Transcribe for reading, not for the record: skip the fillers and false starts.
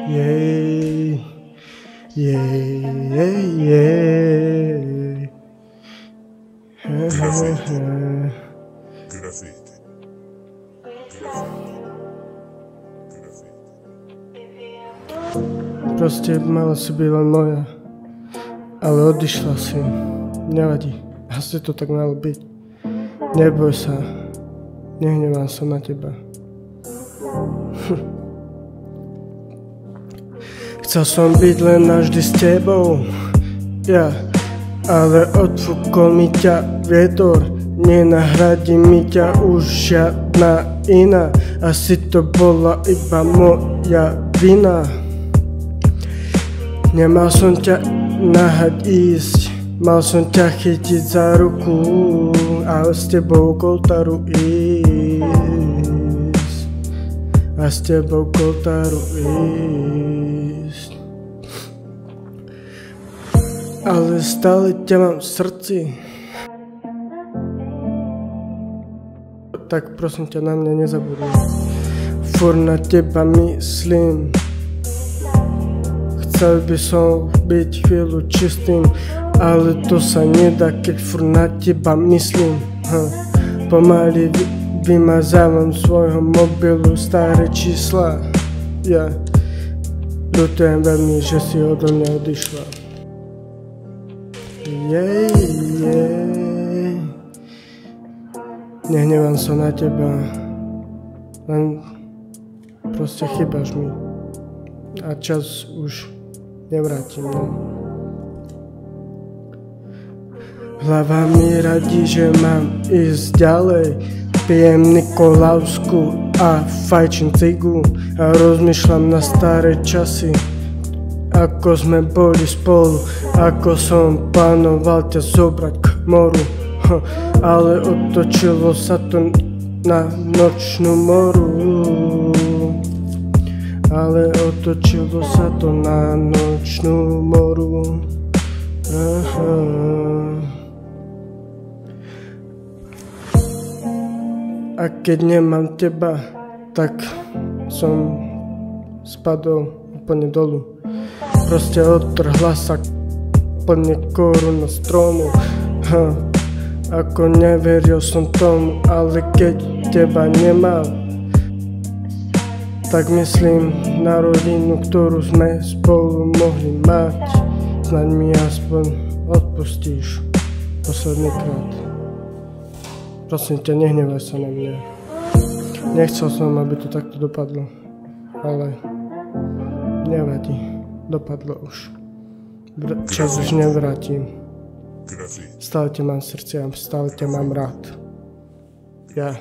Jej, jej. Graffiti. Proste mala si byť len moja, ale odišla si. Nevadí, asi to tak malo byť. Neboj sa, nehnevám sa na teba. Chcel som byť len navždy s tebou, ja, ale odfúkol mi ťa vietor. Nenahradí mi ťa už žiadna iná, asi to bola iba moja vina. Nemal som ťa nahať ísť, mal som ťa chytiť za ruku, ale s tebou k oltáru ísť, a s tebou k oltáru ísť. Ale stále ťa mám v srdci, tak prosím ťa, na mňa nezabudni. Furt na teba myslím, chcel by som byť chvíľu čistým, ale to sa nedá, keď furt na teba myslím. Pomaly vymazávam svojho mobilu staré čísla. Ja ľutujem veľmi, že si odo mňa odišla. Nehnevám sa na teba, len proste chýbaš mi a čas už nevrátim. Hlava mi radí, že mám ísť ďalej, pijem Nikolavsku a fajčím cigu a rozmýšľam na staré časy, ako sme boli spolu, ako som plánoval ťa zobrať k moru. Ale otočilo sa to na nočnú moru. Ale otočilo sa to na nočnú moru. A keď nemám teba, tak som spadol úplne dolu. Proste odtrhla sa plne koruna stromu. Ako neveril som tomu, ale keď teba nemám, tak myslím na rodinu, ktorú sme spolu mohli mať. Snaď mi aspoň odpustíš posledný krát. Prosím ťa, nehnevaj sa na mňa. Nechcel som, aby to takto dopadlo, ale nevadí, dopadlo už. Čas už nevrátim. Stále ťa mám v srdci a stále ťa mám rád. Ja.